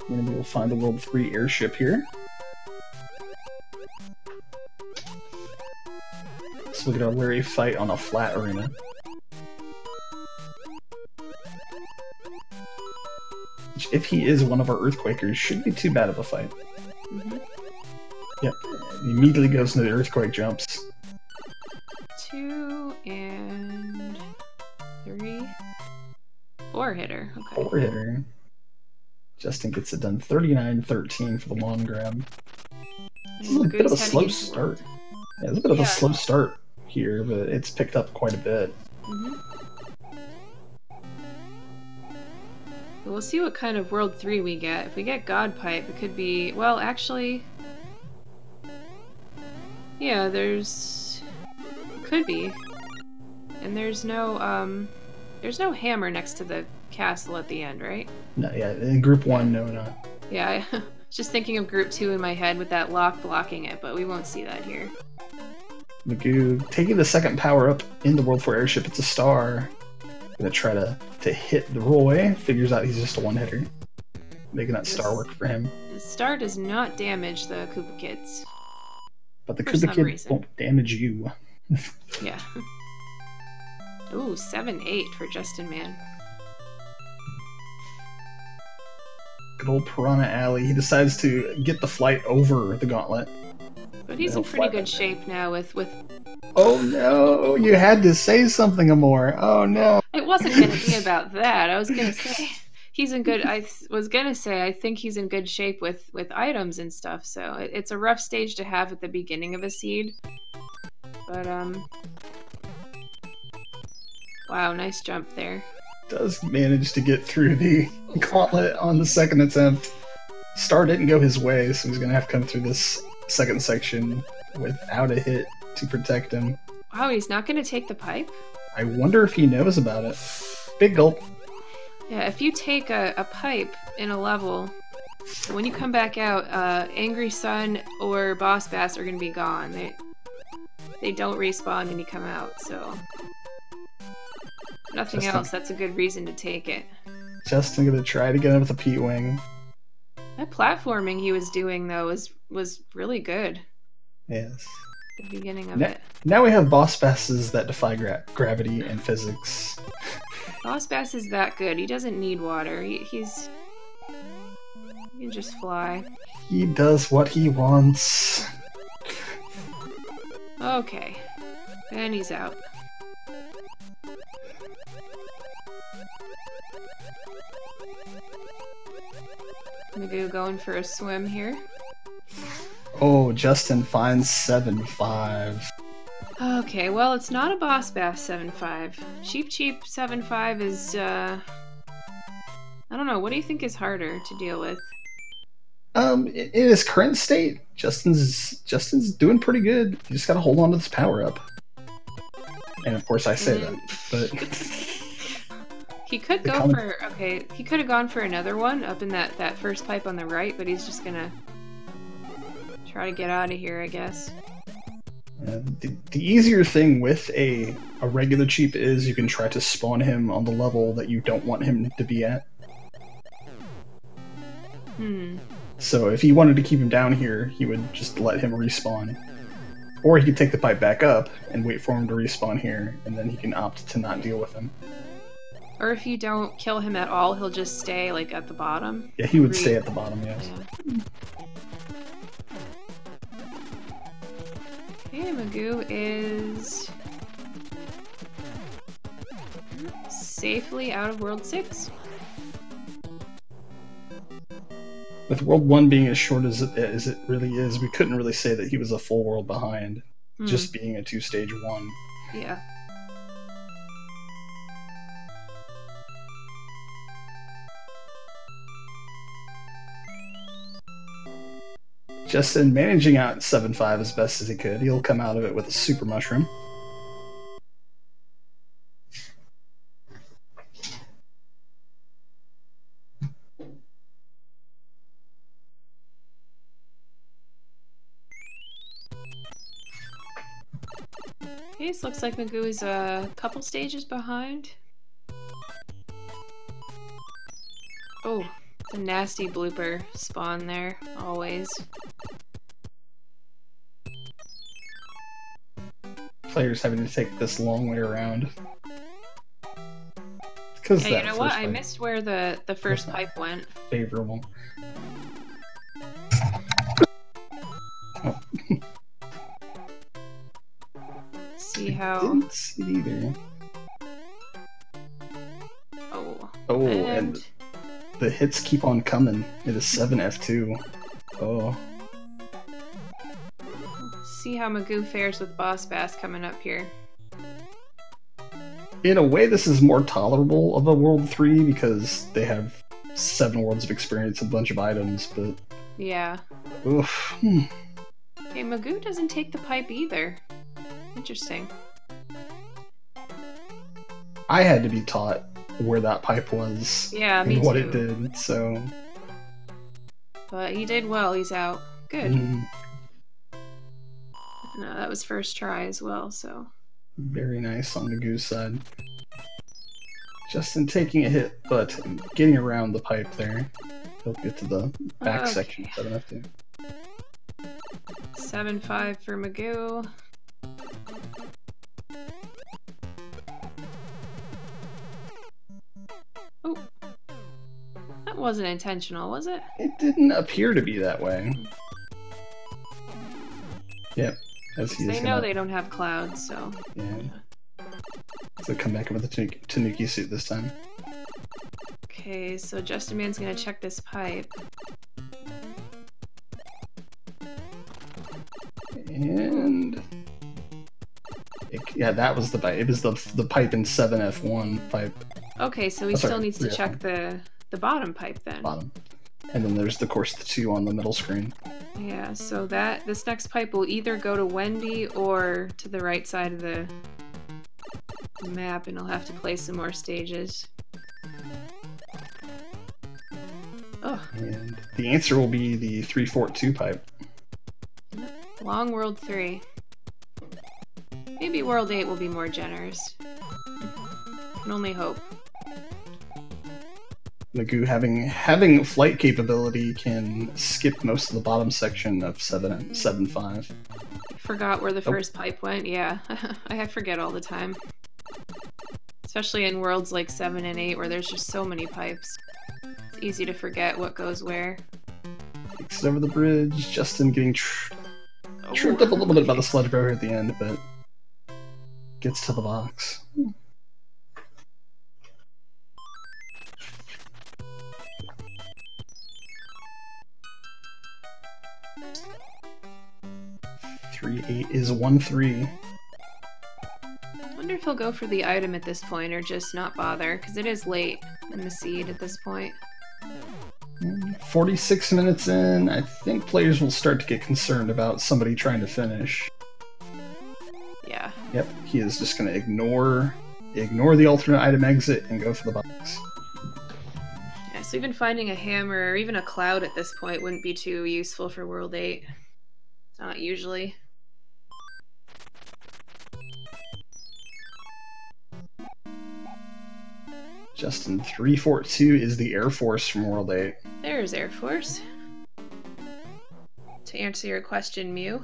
Maybe we'll find the World 3 airship here. So we're gonna Larry fight on a flat arena. Which, if he is one of our Earthquakers, shouldn't be too bad of a fight. Mm-hmm. Yep, he immediately goes into the Earthquake jumps. 2 and 3. 4 hitter. Okay. 4 hitter. Justin gets it done 39-13 for the lawn grab. This is a bit of a slow start. Yeah, it's a bit of a slow start here, but it's picked up quite a bit. Mm-hmm. We'll see what kind of World 3 we get. If we get God Pipe, it could be... Well, actually... Yeah, there's... Could be. And there's no, There's no hammer next to the castle at the end, right? No, yeah, in Group 1, no, not. Yeah, I was just thinking of Group 2 in my head with that lock blocking it, but we won't see that here. Magoo taking the second power up in the World 4 airship. It's a star. Gonna try to hit the rollaway. Figures out he's just a one-hitter. Making that star work for him. The star does not damage the Koopa Kids. But the Koopa Kid won't damage you. Yeah. Ooh, 7-8 for Justin Man. Good old Piranha Alley. He decides to get the flight over the gauntlet. But he's in pretty good shape now with... Oh no! You had to say something more. Oh no! It wasn't going to be about that. I was going to say he's in good... I was going to say I think he's in good shape with items and stuff, so it's a rough stage to have at the beginning of a seed. But, wow, nice jump there. Does manage to get through the gauntlet on the second attempt. Star didn't go his way, so he's going to have to come through this second section without a hit to protect him. Wow, he's not going to take the pipe? I wonder if he knows about it. Big gulp. Yeah, if you take a pipe in a level, when you come back out, Angry Sun or Boss Bass are going to be gone. They don't respawn when you come out, so... Nothing else, that's a good reason to take it. Justin gonna try to get him with a P-Wing. That platforming he was doing, though, was really good. Yes. The beginning of it. Now we have Boss Basses that defy gravity and physics. Boss Bass is that good. He doesn't need water. He can just fly. He does what he wants. Okay. And he's out. Magoo going for a swim here. Oh, Justin finds 7-5. Okay, well, it's not a Boss Bass 7-5. Cheap 7-5 is, I don't know, what do you think is harder to deal with? In his current state, Justin's doing pretty good. You just gotta hold on to this power up. And of course I say that, but... He could go for, okay, he could have gone for another one up in that first pipe on the right, but he's just gonna try to get out of here, I guess. The easier thing with a regular cheap is you can try to spawn him on the level that you don't want him to be at. So if he wanted to keep him down here, he would just let him respawn. Or he could take the pipe back up and wait for him to respawn here, and then he can opt to not deal with him. Or if you don't kill him at all, he'll just stay, like, at the bottom. Yeah, he would stay at the bottom, yes. Yeah. Okay, Magoo is... safely out of World 6. With World 1 being as short as it really is, we couldn't really say that he was a full world behind, just being a 2-stage 1. Yeah. Justin managing out 7-5 as best as he could. He'll come out of it with a super mushroom. Okay, this looks like Magoo is a couple stages behind. Oh. A nasty blooper spawn there, always. Players having to take this long way around. Because yeah, you know what? I missed where the first pipe went. Favorable. Oh. See how... Didn't see it either. Oh. Oh, and the hits keep on coming. It is 7F2. Oh. See how Magoo fares with Boss Bass coming up here. In a way, this is more tolerable of a World 3 because they have 7 worlds of experience and a bunch of items, but... Yeah. Oof. Hey, Magoo doesn't take the pipe either. Interesting. I had to be taught where that pipe was. Yeah, me and what too. it did. So. But he did well. He's out. Good. No, that was first try as well. So. Very nice on the goose side. Justin taking a hit, but getting around the pipe there. He'll get to the back section 7F2. 7-5 for Magoo. Oh, that wasn't intentional, was it? It didn't appear to be that way. Yep. As he They know they don't have clouds, so. Yeah. So come back with the Tanuki suit this time. Okay, so Justin Man's gonna check this pipe. And yeah, that was the pipe. It was the pipe in 7F1 pipe. Okay, so he still needs to check the bottom pipe then. Bottom. And then there's, of course, the 2 on the middle screen. Yeah, so this next pipe will either go to Wendy or to the right side of the map, and I'll have to play some more stages. Oh. And the answer will be the 3-4-2 pipe. Long World 3. Maybe World 8 will be more generous. Can only hope. Magoo, having flight capability, can skip most of the bottom section of 7-5. Forgot where the first pipe went. Yeah, I forget all the time. Especially in worlds like 7 and 8 where there's just so many pipes. It's easy to forget what goes where. Takes it over the bridge. Justin getting tripped up a little bit by the sludge barrier at the end, but gets to the box. 3-8 is 1-3. I wonder if he'll go for the item at this point or just not bother, because it is late in the seed at this point. 46 minutes in, I think players will start to get concerned about somebody trying to finish. Yeah. Yep, he is just going to ignore the alternate item exit and go for the box. Yeah, so even finding a hammer or even a cloud at this point wouldn't be too useful for World 8. It's not usually. Justin, 3-4-2 is the Air Force from World 8. There's Air Force. To answer your question, Mew.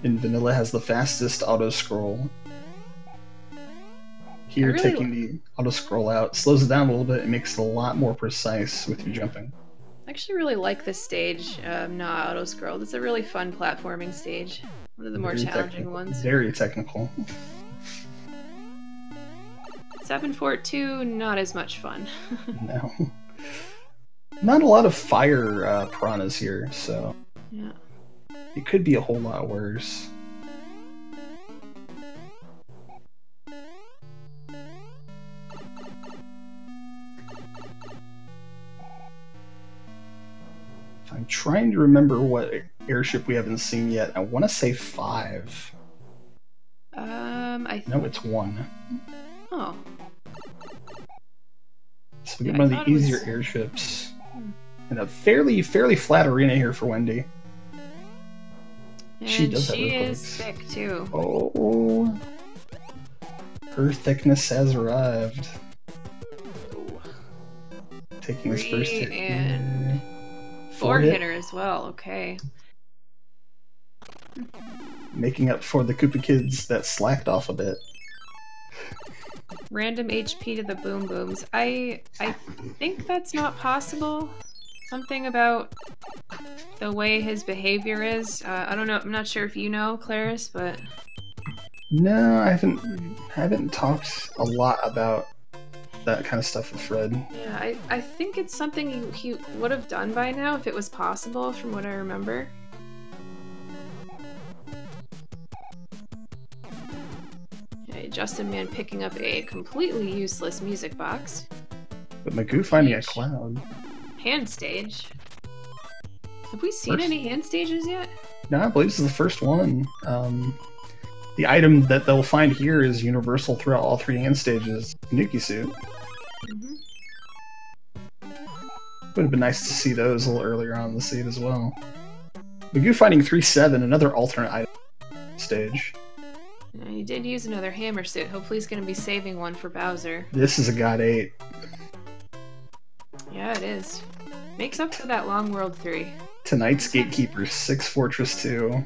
And Vanilla has the fastest auto-scroll. Here, really taking the auto-scroll out slows it down a little bit and makes it a lot more precise with your jumping. I actually really like this stage, not auto-scroll. It's a really fun platforming stage. One of the more challenging ones. Very technical. 7-4-2, not as much fun. No. Not a lot of fire piranhas here, so yeah. It could be a whole lot worse. I'm trying to remember what airship we haven't seen yet. I want to say 5. No, it's 1. Oh. So we get one of the easier airships. And a fairly flat arena here for Wendy. And she is thick too. Oh. Her thickness has arrived. Ooh. Taking his first hit. And 4-hitter as well, okay. Making up for the Koopa Kids that slacked off a bit. Random HP to the Boom Booms. I think that's not possible. Something about the way his behavior is. I don't know. I'm not sure if you know, Claris, but no, I haven't talked a lot about that kind of stuff with Fred. Yeah, I think it's something he would have done by now if it was possible, from what I remember. Justin Man picking up a completely useless music box. But Magoo finding a cloud. Hand stage. Have we seen any hand stages yet? No, I believe this is the first one. The item that they'll find here is universal throughout all 3 hand stages. Nuki suit. Would have been nice to see those a little earlier on in the seed as well. Magoo fighting 3-7, another alternate item stage. Yeah, he did use another hammer suit. Hopefully he's going to be saving one for Bowser. This is a God 8. Yeah, it is. Makes up for that long World 3. Tonight's Gatekeeper, 6 Fortress 2.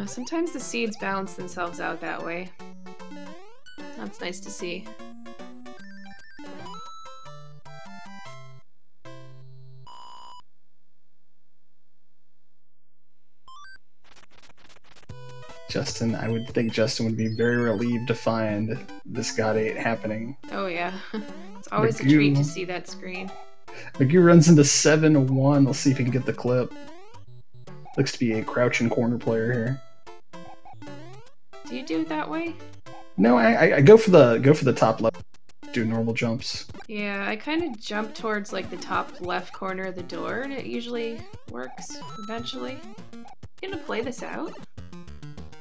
Sometimes the seeds balance themselves out that way. That's nice to see. Justin, I would think Justin would be very relieved to find this God 8 happening. Oh yeah. It's always a treat to see that screen. Magoo runs into 7-1. Let's see if he can get the clip. Looks to be a crouching corner player here. Do you do it that way? No, I go for the top left. Do normal jumps. Yeah, I kind of jump towards like the top left corner of the door, and it usually works eventually. You gonna play this out?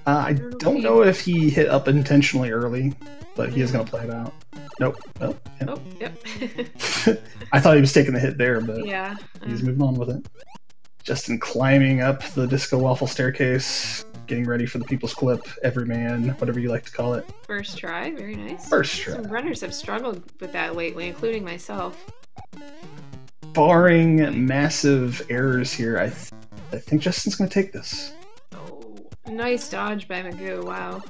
I don't know if he hit up intentionally early, but he is gonna play it out. Nope. Oh, yep. Oh, yep. I thought he was taking the hit there, but yeah, he's moving on with it. Justin climbing up the Disco Waffle staircase, getting ready for the People's Clip, Everyman, whatever you like to call it. First try, very nice. First try. Some runners have struggled with that lately, including myself. Barring massive errors here, I think Justin's going to take this. Oh, nice dodge by Magoo, wow.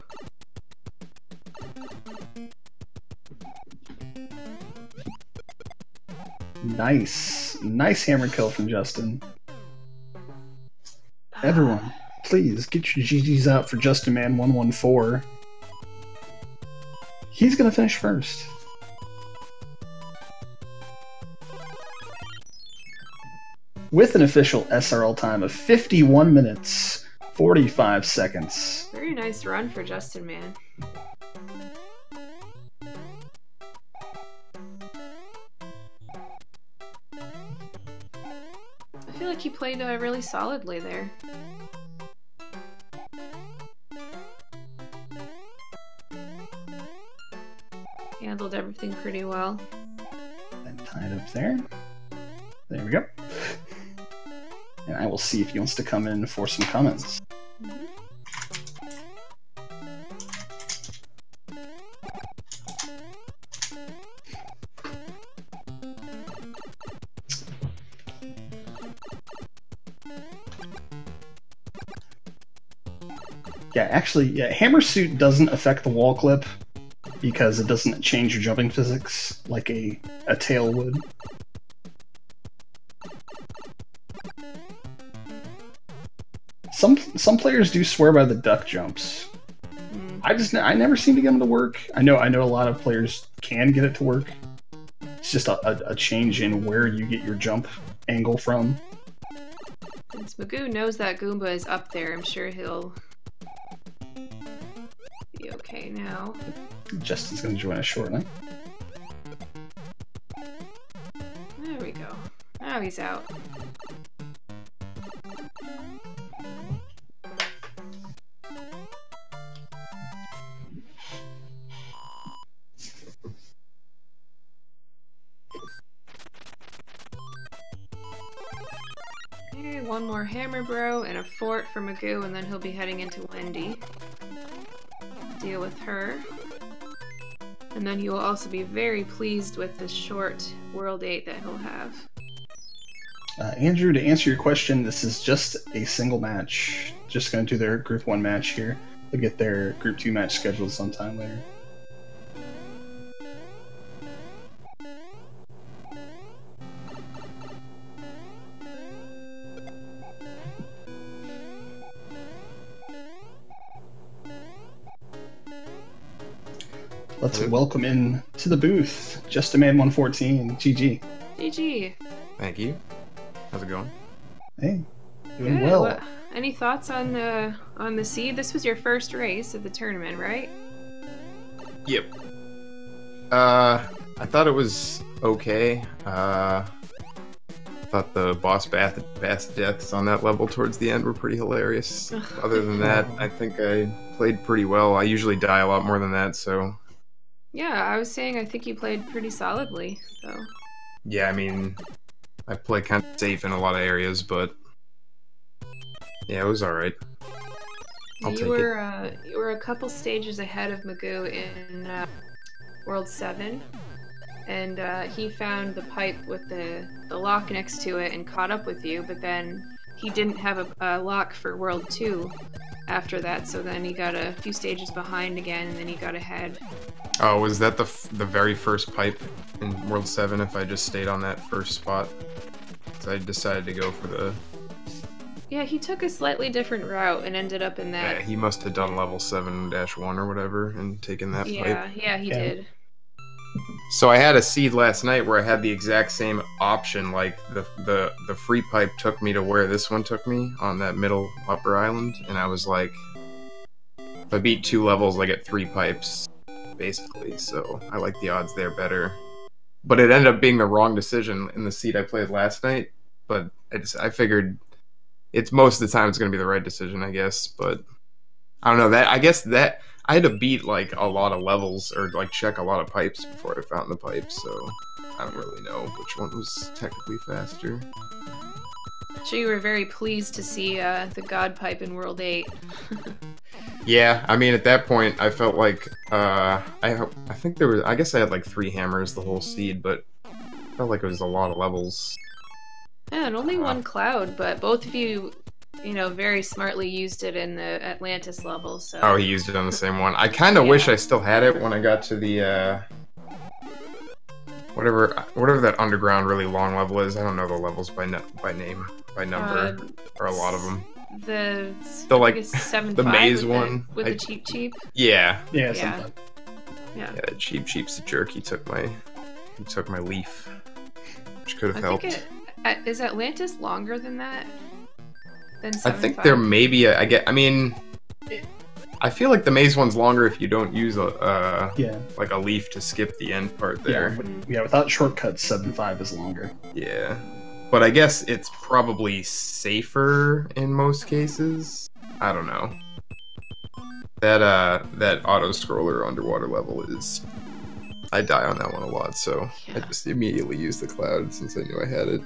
Nice hammer kill from Justin. Everyone, please get your GGs out for justinman114. He's gonna finish first. With an official SRL time of 51 minutes, 45 seconds. Very nice run for Justin, man. I feel like he played really solidly there. Handled everything pretty well. And tied up there. There we go. And I will see if he wants to come in for some comments. Yeah, Hammer Suit doesn't affect the wall clip because it doesn't change your jumping physics like a tail would. Some players do swear by the duck jumps. I never seem to get them to work. I know a lot of players can get it to work. It's just a change in where you get your jump angle from. Since Magoo knows that Goomba is up there, I'm sure he'll be okay now. Justin's gonna join us shortly. There we go. Now he's out. Okay, one more Hammer Bro and a fort for Magoo, and then he'll be heading into Wendy. Deal with her. And then he will also be very pleased with the short World 8 that he'll have. Andrew, to answer your question, this is just a single match. Just going to do their Group 1 match here. They'll get their Group 2 match scheduled sometime later. Let's welcome in to the booth, justinman114. GG. GG. Thank you. How's it going? Hey, doing Good. well. Any thoughts on the seed? This was your first race of the tournament, right? Yep. I thought it was okay. thought the boss bass deaths on that level towards the end were pretty hilarious. Other than that, I think I played pretty well. I usually die a lot more than that, so... Yeah, I was saying I think you played pretty solidly, so... Yeah, I mean, I play kind of safe in a lot of areas, but... Yeah, it was alright. You were a couple stages ahead of Magoo in World 7, and he found the pipe with the lock next to it and caught up with you, but then he didn't have a lock for World 2 after that, so then he got a few stages behind again, and then he got ahead. Oh, was that the very first pipe in World 7 if I just stayed on that first spot? So I decided to go for the... Yeah, he took a slightly different route and ended up in that... Yeah, he must have done level 7-1 or whatever and taken that pipe. Yeah, he did. So I had a seed last night where I had the exact same option, like the free pipe took me to where this one took me on that middle upper island, and I was like, if I beat 2 levels, I get 3 pipes, basically, so I like the odds there better. But it ended up being the wrong decision in the seed I played last night, but I figured it's most of the time it's going to be the right decision, I guess, but I don't know, I guess that I had to beat like a lot of levels or like check a lot of pipes before I found the pipe, so I don't really know which one was technically faster. So you were very pleased to see the God pipe in World 8. Yeah, I mean at that point I felt like I think there was, I guess I had like 3 hammers the whole seed, but I felt like it was a lot of levels. Yeah, and only 1 cloud, but both of you, you know, very smartly used it in the Atlantis level, so... Oh, he used it on the same one. I kind of wish I still had it when I got to the, whatever that underground really long level is. I don't know the levels by name, by number, or a lot of them. The like, 7-5 the maze with one. With the cheap? Yeah. Yeah. Yeah, cheap's a jerk. He took my leaf, which could have helped. Is Atlantis longer than that? I think there may be I mean, I feel like the maze one's longer if you don't use like a leaf to skip the end part there. Yeah, without shortcuts, 7-5 is longer. Yeah, but I guess it's probably safer in most cases. I don't know. That auto scroller underwater level is... I die on that one a lot, so I just immediately used the cloud since I knew I had it.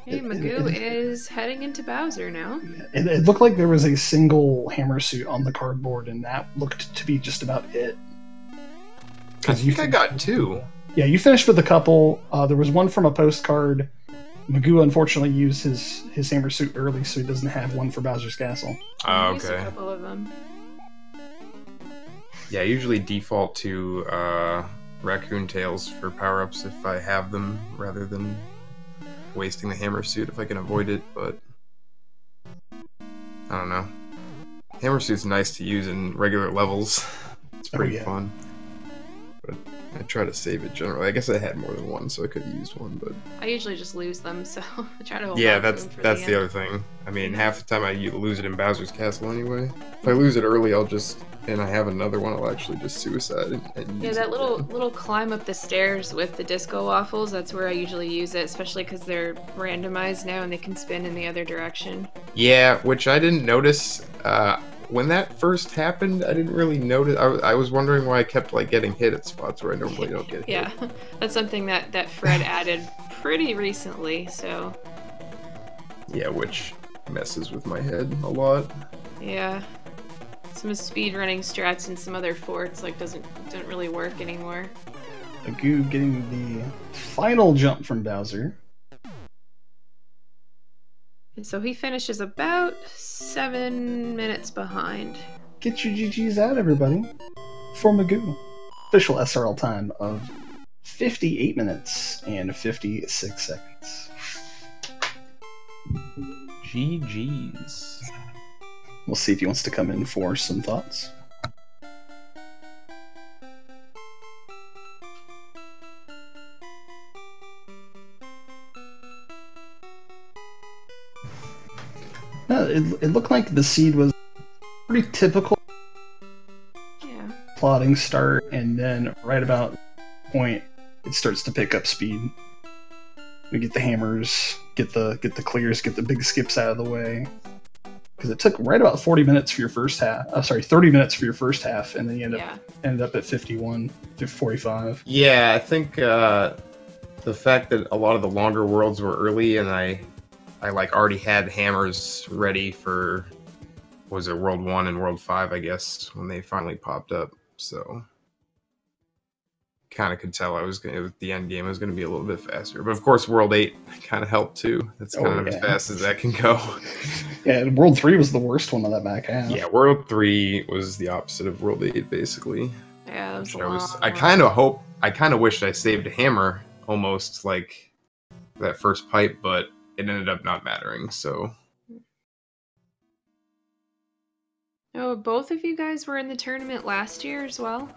Hey, Magoo is heading into Bowser now. It looked like there was a single hammer suit on the cardboard, and that looked to be just about it. I think I got 2. Yeah, you finished with a couple. There was one from a postcard. Magoo unfortunately used his hammer suit early, so he doesn't have one for Bowser's Castle. Oh, okay. Used a couple of them. Yeah, I usually default to raccoon tails for power-ups if I have them, rather than wasting the hammer suit if I can avoid it, but I don't know. Hammer suit's nice to use in regular levels. It's pretty fun. But I try to save it generally. I guess I had more than one, so I could have used one, but... I usually just lose them, so I try to hold yeah, on that's to them for the the other thing. I mean, half the time I lose it in Bowser's Castle anyway. If I lose it early, I'll just... and I have another one, I'll actually just suicide and use that it little climb up the stairs with the disco waffles, that's where I usually use it, especially because they're randomized now and they can spin in the other direction. Yeah, which I didn't notice when that first happened. I didn't really notice. I was wondering why I kept like getting hit at spots where I normally don't get hit. Yeah, that's something that Fred added pretty recently, so... Yeah, which messes with my head a lot. Yeah. Some speedrunning strats and some other forts like don't really work anymore. Magoo getting the final jump from Bowser. And so he finishes about 7 minutes behind. Get your GGs out, everybody. For Magoo. Official SRL time of 58 minutes and 56 seconds. GGs. We'll see if he wants to come in for some thoughts. It looked like the seed was pretty typical. Yeah. Plodding start, and then right about point, it starts to pick up speed. We get the hammers, get the clears, get the big skips out of the way. Because it took right about 40 minutes for your first half. 30 minutes for your first half, and then you ended up at 45. Yeah, I think the fact that a lot of the longer worlds were early, and I like already had hammers ready for, was it World 1 and World 5, I guess, when they finally popped up. So kind of could tell the end game was going to be a little bit faster. But of course, World 8 kind of helped too. That's kind of as fast as that can go. Yeah, World 3 was the worst one on that back half. Yeah, World 3 was the opposite of World 8, basically. Yeah, that was I kind of wished I saved a hammer, almost like that first pipe, but it ended up not mattering, so. Oh, both of you guys were in the tournament last year as well?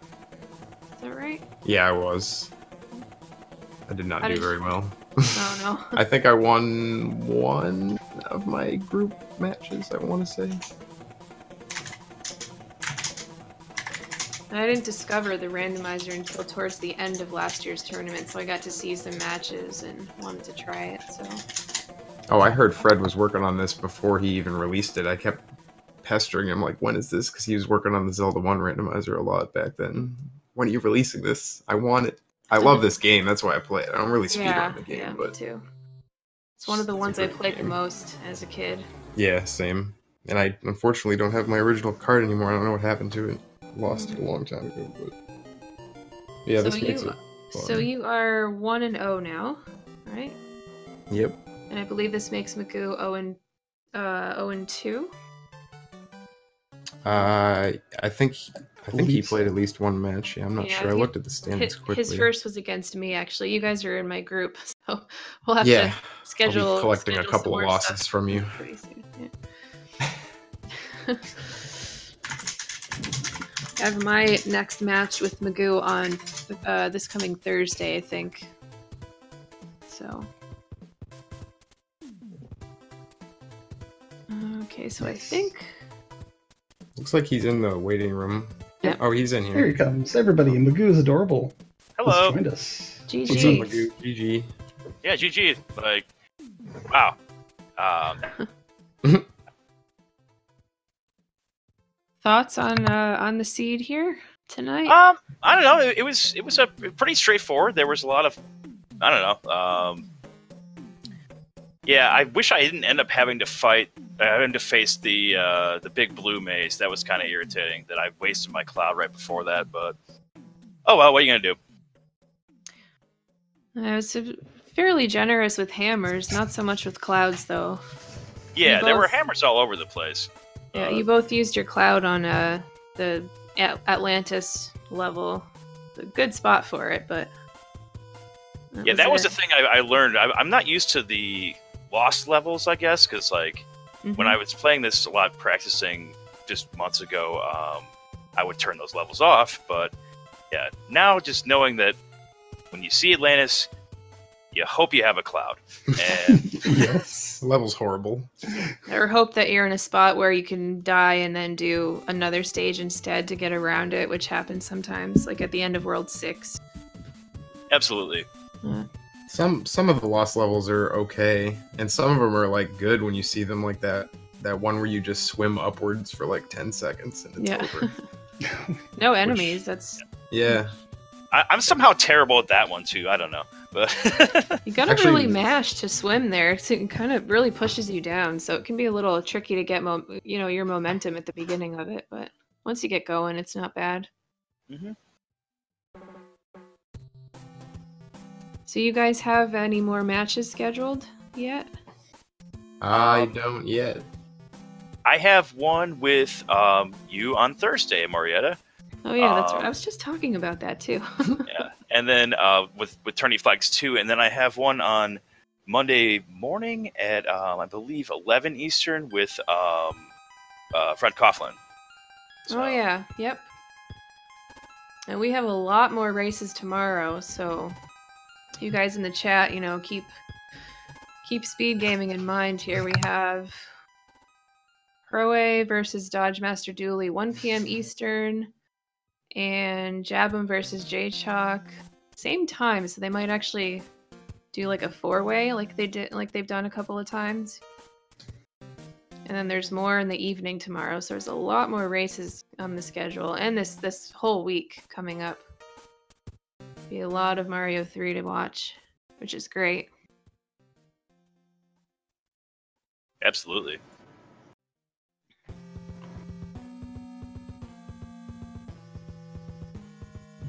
Is that right? Yeah, I was. I did not do very well. Oh, no. I think I won one of my group matches, I want to say. I didn't discover the randomizer until towards the end of last year's tournament, so I got to see some matches and wanted to try it, so. Oh, I heard Fred was working on this before he even released it. I kept pestering him, like, when is this? Because he was working on the Zelda 1 randomizer a lot back then. When are you releasing this? I want it. I love this game. That's why I play it. I don't really speed on the game, but me too. It's one of the ones I played the most as a kid. Yeah, same. And I unfortunately don't have my original card anymore. I don't know what happened to it. Lost it a long time ago, but yeah, this makes it fun. So you are 1-0 now, right? Yep. And I believe this makes Magoo 0-2. I think he played at least one match. Yeah, I'm not sure. I looked at the standings quickly. His first was against me, actually. You guys are in my group, so we'll have to schedule. I'll be collecting a couple of losses from you. Pretty soon. Yeah. I have my next match with Magoo on this coming Thursday, I think. So. Okay, so I think. Looks like he's in the waiting room. Yep. Oh, he's in here. Here he comes. Everybody, Magoo is adorable. Hello. He's joined us. GG. What's up, Magoo? GG. Yeah, GG. Like, wow. Thoughts on the seed here tonight? I don't know. It was a pretty straightforward. There was a lot of, I don't know. Yeah, I wish I didn't end up having to face the big blue maze. That was kind of irritating. That I wasted my cloud right before that. But oh well, what are you gonna do? I was fairly generous with hammers, not so much with clouds, though. Yeah, there were hammers all over the place. Yeah, you both used your cloud on the Atlantis level. It's a good spot for it, but... That was the thing I learned. I'm not used to the lost levels, I guess, because, like, when I was playing this a lot, practicing just months ago, I would turn those levels off, but, yeah, now just knowing that when you see Atlantis, you hope you have a cloud. And yes, the level's horrible. Or hope that you're in a spot where you can die and then do another stage instead to get around it, which happens sometimes, like at the end of World 6. Absolutely. Some of the lost levels are okay, and some of them are like good when you see them, like that one where you just swim upwards for like 10 seconds and it's over. No enemies. That's I'm somehow terrible at that one too. I don't know, but you gotta really mash to swim there. It kind of really pushes you down, so it can be a little tricky to get your momentum at the beginning of it. But once you get going, it's not bad. So you guys have any more matches scheduled yet? I don't yet. I have one with you on Thursday, Marietta. Oh yeah, that's right. I was just talking about that too. Yeah, and then with Tourney Flags 2, and then I have one on Monday morning at I believe 11 Eastern with Fred Coughlin. So. Oh yeah, yep. And we have a lot more races tomorrow, so you guys in the chat, keep speed gaming in mind here. We have Proe versus Dodge Master Dooley, 1 p.m. Eastern. And Jabum versus J-Chalk, same time, so they might actually do like a 4-way, like they've done a couple of times. And then there's more in the evening tomorrow, so there's a lot more races on the schedule, and this whole week coming up. Be a lot of Mario 3 to watch, which is great. Absolutely.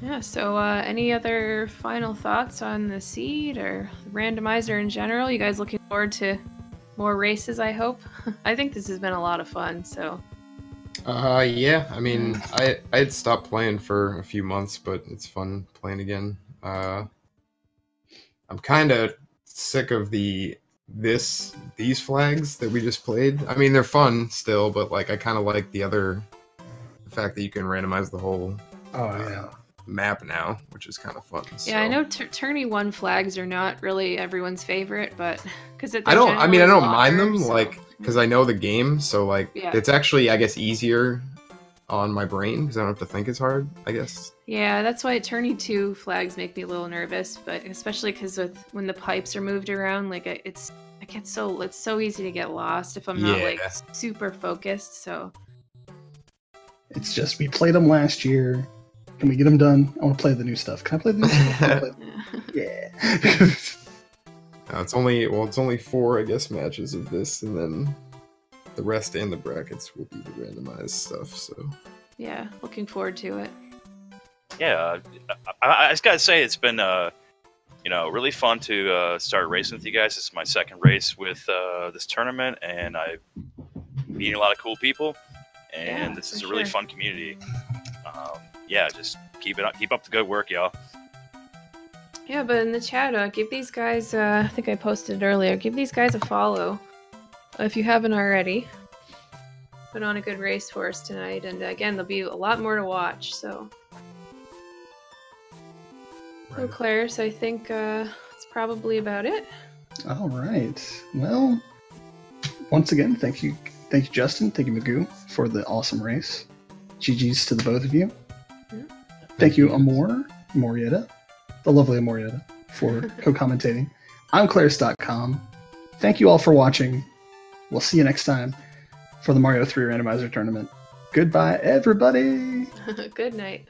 Yeah, so any other final thoughts on the seed or the randomizer in general? You guys looking forward to more races, I hope? I think this has been a lot of fun, so. Yeah, I mean, I had stopped playing for a few months, but it's fun playing again. I'm kind of sick of these flags that we just played. I mean, they're fun still, but like I kind of like the fact that you can randomize the whole map now, which is kind of fun. Yeah, so. I know Tourney 1 flags are not really everyone's favorite, but because I don't mind them, so. Like, because I know the game, so like it's actually, I guess, easier on my brain because I don't have to think as hard, I guess. Yeah, that's why Tourney 2 flags make me a little nervous, but especially because when the pipes are moved around, like it's so easy to get lost if I'm not like super focused. So it's just we played them last year. Can we get them done? I want to play the new stuff. Can I play the new stuff? Yeah. It's only 4, I guess, matches of this, and then the rest and the brackets will be the randomized stuff. So yeah, looking forward to it. Yeah, I just gotta say it's been really fun to start racing with you guys. This is my second race with this tournament, and I've meeting a lot of cool people, and this is a really fun community. Just keep up the good work, y'all. Yeah, but in the chat, give these guys, I think I posted it earlier, give these guys a follow if you haven't already. Put on a good race for us tonight, and again, there'll be a lot more to watch, so. Right. So, Claire, so I think that's probably about it. All right. Well, once again, thank you, Justin. Thank you, Magoo, for the awesome race. GG's to the both of you. Thank you, Morietta, the lovely Morietta, for co-commentating. I'm Claris.com. Thank you all for watching. We'll see you next time for the Mario 3 Randomizer Tournament. Goodbye, everybody! Good night.